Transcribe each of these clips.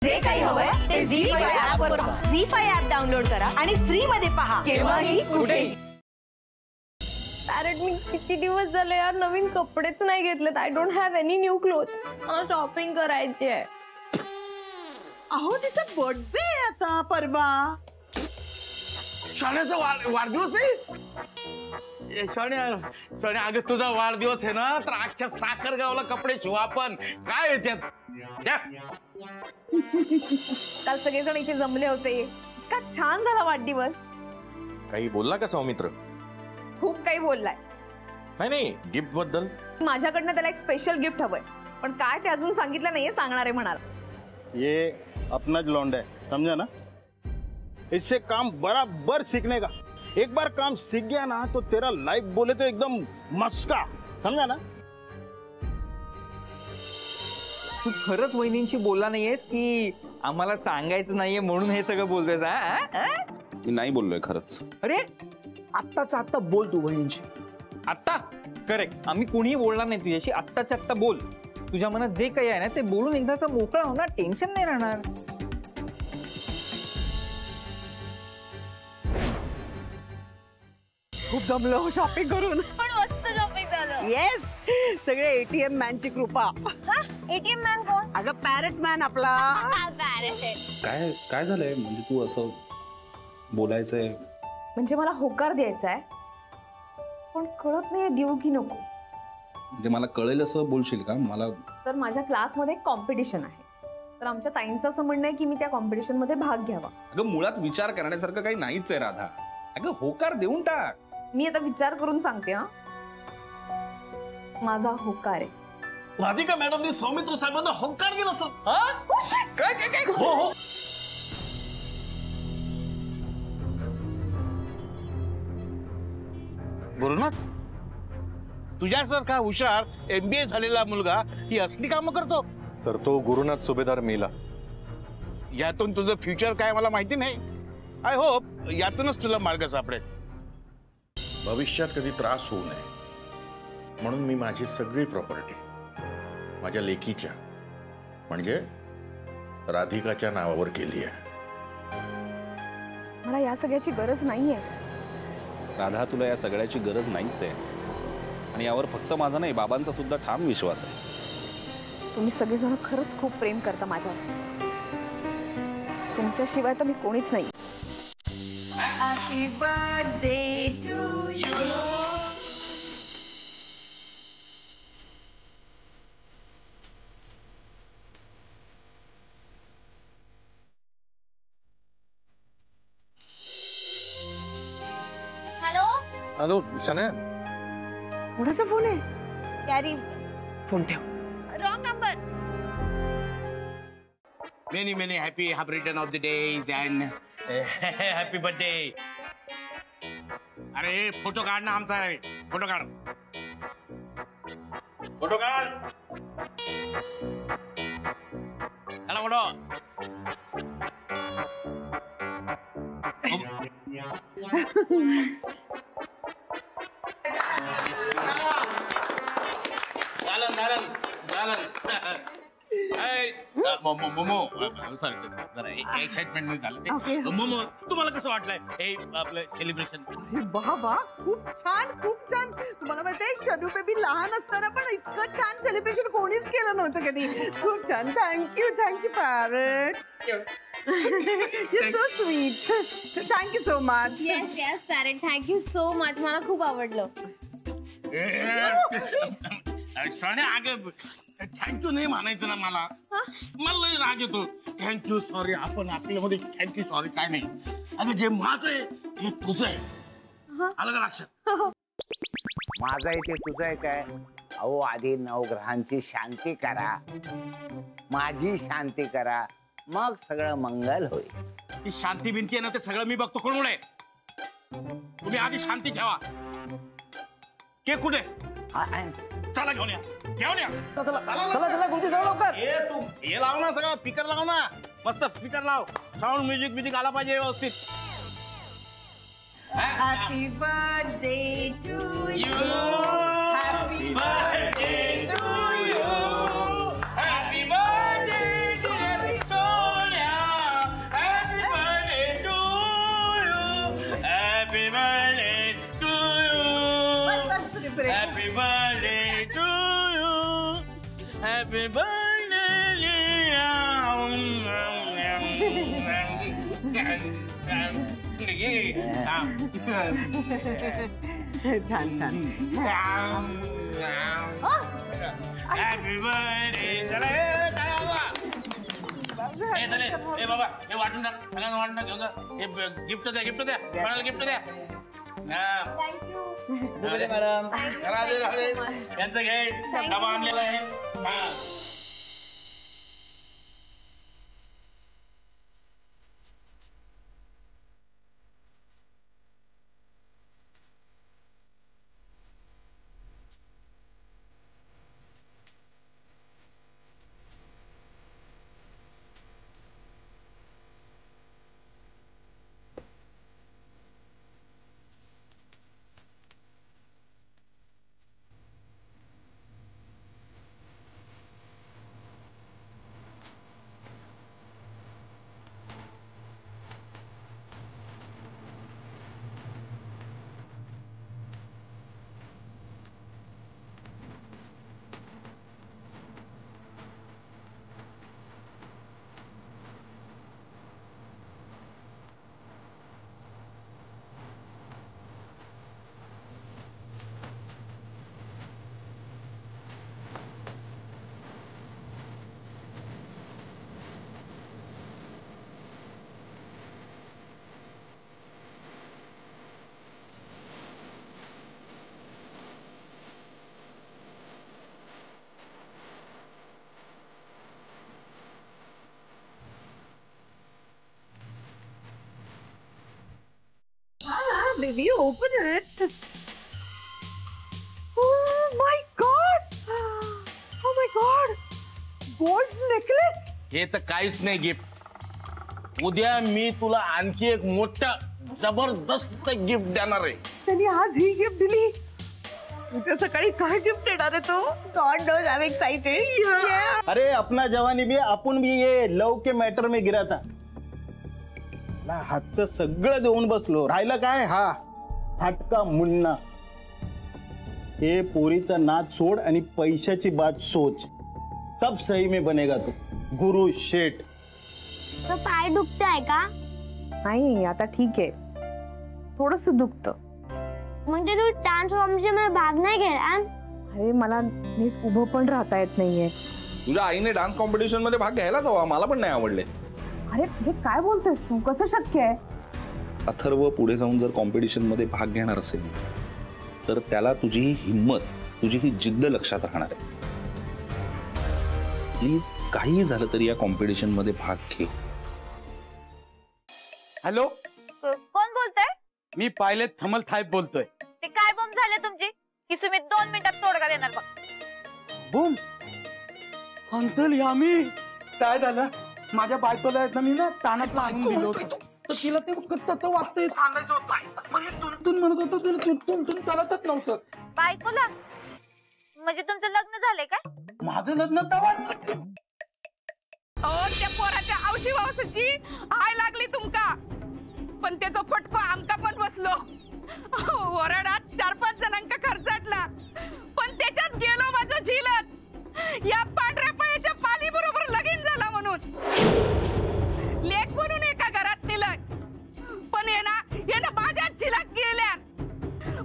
जे काही हवंय ते झी5 ऍप वर पहा. झी5 ऍप डाउनलोड करा आणि फ्री मध्ये पहा केव्हाही कुठेही. पॅरेट, मी किती दिवस झाले यार नवीन कपडेच नाही घेतलेत. I don't have any new clothes. मला शॉपिंग करायची आहे. अहो तिचा बर्थडे आहे आता परवा. सोन्याचा वाढदिवस आहे. सोन्या अगं तुझा वाढदिवस आहे ना, तर अख्ख्या साखरगावला कपडे शिवू आपण. काय येतात काल सगळेजण इथे जमले होते. का छान झाला वाढदिवस. काही बोलला का सौमित्र? खूप काही बोललाय. नाही गिफ्ट बद्दल माझ्याकडनं त्याला एक स्पेशल गिफ्ट हवंय, पण काय ते अजून सांगितलं नाहीये. सांगणार आहे म्हणाल. ये अपना लौंडा है, समझा ना. इससे काम बराबर सीखने का. एक बार काम सीख गया ना तो तेरा लाइफ बोले तो एकदम मस्का, समझा ना. तू खरंच वहिनींशी बोलला नाहीयेस की आम्हाला सांगायचं नाहीये म्हणून हे सगळं बोलतोयस? मी नाही बोललोय खरंच. अरे आत्ताचा आत्ता बोल तू बहिणीची. आत्ता करेक्ट. आम्ही कुणीही बोलणार नाही तुझ्याशी. आत्ताच्या आत्ता बोल. तुझ्या मनात जे काही आहे ना ते बोलून एकदाचा मोकळा होणार. टेन्शन नाही राहणार. खूप जमलो शॉपिंग करून. पण मस्त शॉपिंग झालं. येस, सगळे एटीएम मॅनची कृपा. एटीएम मॅन कोण? अगं पॅरेट मॅन आपला. काय काय झालंय म्हणजे तू असं बोलायचंय? म्हणजे मला होकार द्यायचा आहे, पण कळत नाही देऊ की नको. म्हणजे मला कळेल असं बोलशील का मला? तर माझ्या क्लासमध्ये कॉम्पिटिशन आहे, तर आमच्या ताईंचं असं म्हणणं आहे की मी त्या कॉम्पिटिशन मध्ये भाग घ्यावा. अगं मुळात विचार करण्यासारखं काही नाहीच आहे राधा. अगं होकार देऊन टाक. मी आता विचार करून सांगते. हा माझा होकार आहे. राधिका मॅडमनी सौमित्र साहेबांना होकार दिला सर. काय काय काय? हो हो. गुरुनाथ, तुझ्यासारखा हुशार MBA झालेला मुलगा ही असली कामं करतो? सर तो गुरुनाथ सुभेदार मेला. यातून तुझं फ्युचर काय मला माहिती नाही. आय होप यातूनच तुला मार्ग सापडेल. भविष्यात कधी त्रास होऊ नये म्हणून मी माझी सगळी प्रॉपर्टी माझ्या लेकीच्या म्हणजे राधिकाच्या नावावर केली आहे. मला या सगळ्याची गरज नाहीये. राधा, तुला या सगळ्याची गरज नाहीच आहे. आणि यावर फक्त माझा नाही, बाबांचा सुद्धा ठाम विश्वास आहे. तुम्ही सगळेजण खरंच खूप प्रेम करता माझ्यावर. तुमच्याशिवाय तर मी कोणीच नाही. Happy birthday to you. Hello Shanya. कोणाचा फोन आहे? कॅरी फोन ठेव. Wrong number. Many happy return of the days and happy birthday. अरे फोटो काढ ना आमचा. फोटो काढ. फोटो काढ. चला फोटो. मोमो सॉरी जरा एक्साइटमेंट नाही झालं ते. मोमो तुम्हाला कसं वाटलंय हे आपलं सेलिब्रेशन? बाबा खूप छान खूप छान. तुम्हाला माहितीये शनू बेबी लहान असताना पण इतकं छान सेलिब्रेशन कोणीच केलं नव्हतं कधी. खूप छान. Thank you parrot. You're so sweet. Thank you so much. Yes, parrot. Thank you so much. मला खूप आवडलं. थँक्यू नाही म्हणायचं ना मला. मला राग येतो. Thank you sorry. आपण आपल्यामध्ये थँक्यू सॉरी काय नाही. अगं जे माझं आहे ते तुझं आहे. आलं का लक्षात? माझं आहे ते तुझं आहे काय? अहो आधी नवग्रहांची शांती करा, माझी शांती करा, मग सगळं मंगल होईल. ती शांती भिंती आहे ना ते सगळं मी बघतो. कोण मुळे तुम्ही आधी शांती ठेवा. केक कुठे? चला घेऊन या. घेऊन या. चला कोणती जाऊ लवकर. तू हे लाव ना सगळं. स्पीकर लाव ना. मस्त स्पीकर लाव. साऊंड म्युझिक आला पाहिजे व्यवस्थित. Happy birthday to you. Happy birthday to you. Happy birthday dear Sonia. Happy छान छान birthday. ए बाबा हे वाटून टाक सगळ्यांना वाटून टाक घेऊन जा. हे गिफ्ट द्या कोणाला गिफ्ट द्या मॅडम यांचं घे डबा आणलेला आहे Baby, open it. Oh my God! Oh my God! Gold necklace? हे तर काहीच नाही गिफ्ट उद्या मी तुला आणखी एक मोठं जबरदस्त गिफ्ट देणार आहे त्यांनी आज ही गिफ्ट दिली उद्या सकाळी काय गिफ्ट देणार आहे तो God knows, I'm excited. Yeah. अरे अपना जवानी भी आपण भी ये लव के मॅटर में गिरा था हातचं सगळं देऊन बसलो राहिलं काय हा फाटका मुन्ना हे पोरीचा नाच सोड आणि पैशाची बात सोच तब सही में बनेगा तू गुरु शेठ तो पाय दुखतोय का नाही आता ठीक आहे थोडस दुखतं म्हणजे तू डान्स कॉम्पिटिशन मध्ये भाग नाही घ्यायला अरे मला नीट उभं पण राहता येत नाहीये तुझ्या आईने डान्स कॉम्पिटिशन मध्ये भाग घ्यायलाच हवा मला पण नाही आवडले अरे हे काय बोलतोयस तू कसं शक्य आहे अथर्व पुढे जाऊन जर कॉम्पिटिशन मध्ये भाग घेणार असेल तर त्याला तुझी ही हिंमत तुझी ही जिद्द लक्षात राहणार आहे प्लीज काही झालं तरी या कॉम्पिटिशन मध्ये भाग घे हॅलो कोण बोलतोय मी पायलट थमल थाईप बोलतोय ते काय बॉम्ब झाले तुमची की तुम्ही 2 मिनिटात तोडगा देणार बघ बूम अंकल यामी काय झालं माझ्या बायकोला आहेत ना मी ना तानात लागून दिलं होतं तर तिला ते वाटतंय सांगायचं होतं तुन म्हणत होतं तुला तुन चालतच नव्हतं बायकोला म्हणजे तुमचं लग्न झालंय काय माझं लग्न तवा त्या पोराच्या औशी वावसाची आय लागली तुमका पण त्याचा फटको आमका पण बसलो वरडात 4-5 जणांका खर्चाटला पण त्याच्यात गेलो माझं झिलच या पांढऱ्या पायाच्या पाली बरोबर लगीन झाला म्हणून लेख म्हणून एका घरात नेलंय पण हे ना माझ्या झिलाक गेल्या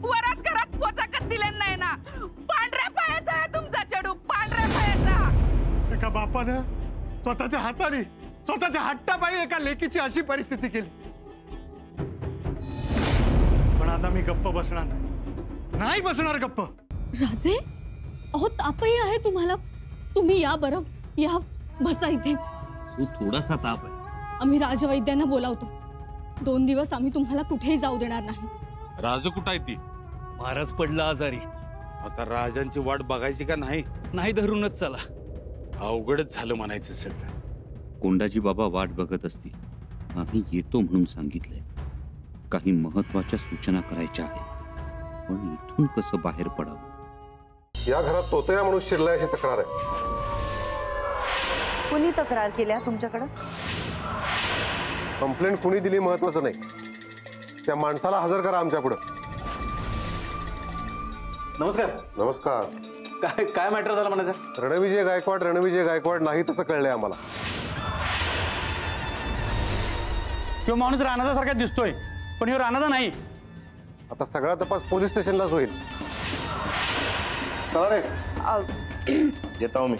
वरात घरात पोचाकच दिले नाही ना पांढऱ्या पायाचा आहे तुमचा चडू पांढऱ्या पायाचा एका बापानं स्वतःच्या हाताने स्वतःच्या हट्टापायी एका लेकीची अशी परिस्थिती केली पण आता मी गप्प बसणार नाही बसणार गप्प राजे अहो तापही आहे तुम्हाला तुम्ही या बरं या बसा इथे तू थोडासा ताप आहे आम्ही राजवैद्यांना बोलावतो 2 दिवस आम्ही तुम्हाला कुठेही जाऊ देणार नाही राजू कुठं आहे ती महाराज पडला आजारी आता राजांची वाट बघायची का नाही नाही धरूनच चला अवघडच झालं म्हणायचं सगळं कोंडाजी बाबा वाट बघत असतील आम्ही येतो म्हणून सांगितलंय काही महत्वाच्या सूचना करायच्या आहेत पण इथून कसं बाहेर पडावं या घरात तोतया म्हणून शिरलाय अशी तक्रार आहे कुणी तक्रार केल्या तुमच्याकडे कंप्लेंट कुणी दिली महत्वाचं नाही त्या माणसाला हजर करा आमच्या पुढे नमस्कार नमस्कार काय काय मॅटर झालं म्हणायचं? रणविजय गायकवाड नाही तसं कळलंय आम्हाला. तो माणूस राणाचा सारखा दिसतोय पण ह्यो राणाचा नाही. आता सगळा तपास पोलीस स्टेशनलाच होईल. चला रे येतो मी.